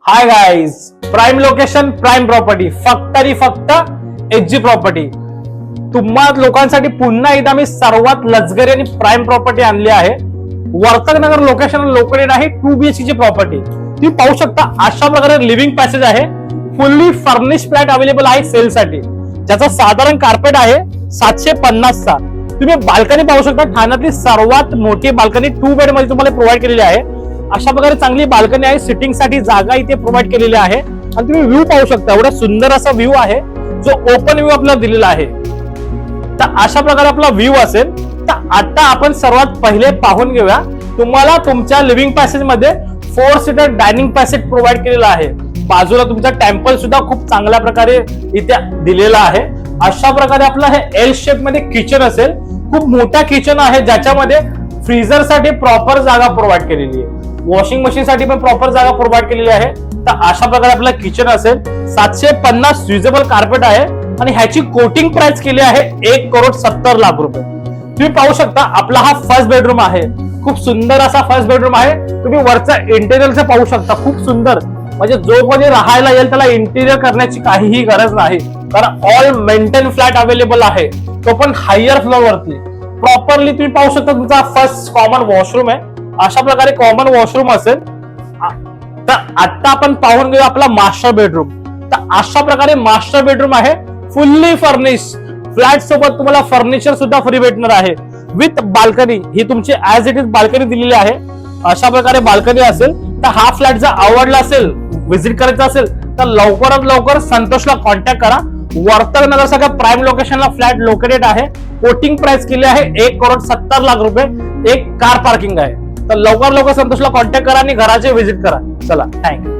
Hi guys, prime location, prime property, फक्त आणि फक्त एचजी प्रॉपर्टी. तुम्हा लोकांसाठी पुन्हा एकदा मी सर्वात लक्झरी आणि प्राइम प्रॉपर्टी आणली आहे. वर्तकनगर लोकेशन लोकेटेड आहे 2 BHK ची प्रॉपर्टी. तुम्ही पाहू शकता अशा प्रकारे लिव्हिंग पॅसेज आहे. फुल्ली फर्निश फ्लॅट अवेलेबल आहे सेल साठी, ज्याचा साधारण कार्पेट आहे 750 चा. तुम्ही बाल्कनी पाहू शकता, ठाण्यातली सर्वात मोठी बाल्कनी 2 बेड मध्ये तुम्हाला प्रोव्हाइड केलेली आहे. अशा प्रकारे चांगली बाल्कनी आहे, सिटिंग साठी जागा इथे प्रोव्हाइड केलेली आहे. आणि तुम्ही व्ह्यू पाहू शकता, एवढा सुंदर असा व्ह्यू आहे जो ओपन व्ह्यू आपल्याला दिलेला आहे. तर अशा प्रकारे आपला व्ह्यू असेल. तर आता आपण सर्वात पहिले पाहून घेऊया, तुम्हाला तुमच्या लिव्हिंग पॅसेज मध्ये 4 सीटर डायनिंग पॅसेज प्रोव्हाइड केलेला आहे. बाजूला तुमचा टेम्पल सुद्धा खूप चांगल्या प्रकारे इथे दिलेला आहे. अशा प्रकारे आपलं हे एल शेप मध्ये किचन असेल. खूप मोठा किचन आहे, ज्याच्यामध्ये फ्रीजर साठी प्रॉपर जागा प्रोव्हाइड केलेली आहे. वॉशिंग मशीन साठी पण प्रॉपर जागा प्रोव्हाइड केलेली आहे. तर अशा प्रकारे आपलं किचन असेल. 750 युजेबल कार्पेट आहे आणि ह्याची कोटिंग प्राइस केली आहे 1,70,00,000 रुपये. तुम्ही पाहू शकता आपला हा फर्स्ट बेडरूम आहे. खूप सुंदर असा फर्स्ट बेडरूम आहे. तुम्ही वरचा इंटेरियरचं पाहू शकता, खूप सुंदर. म्हणजे जो कोणी राहायला येईल त्याला इंटेरियर करण्याची काहीही गरज नाही, कारण ऑल मेंटेन फ्लॅट अवेलेबल आहे, तो पण हायर फ्लोर वरती. प्रॉपरली तुम्ही पाहू शकता तुमचा फर्स्ट कॉमन वॉशरूम आहे. अशा प्रकारे कॉमन वॉशरूम असेल. तर आता आपण पाहून घेऊ आपला मास्टर बेडरूम. तर अशा प्रकारे मास्टर बेडरूम आहे, फुल्ली फर्निश. फ्लॅट सोबत तुम्हाला फर्निचर सुद्धा फ्री भेटणार आहे विथ बाल्कनी. ही तुमची ऍज इट इज बाल्कनी दिलेली आहे. अशा प्रकारे बाल्कनी असेल. तर हा फ्लॅट जर आवडला असेल, व्हिजिट करायचा असेल, तर लवकरात लवकर संतोषला कॉन्टॅक्ट करा. वर्तकनगर सगळ्या प्राइम लोकेशनला फ्लॅट लोकेटेड आहे. कोटिंग प्राइस केली आहे 1,70,00,000 रुपये. एक कार पार्किंग आहे. तर लवकर संतोषला कॉन्टॅक्ट करा आणि घराचे व्हिजिट करा. चला, थँक्यू.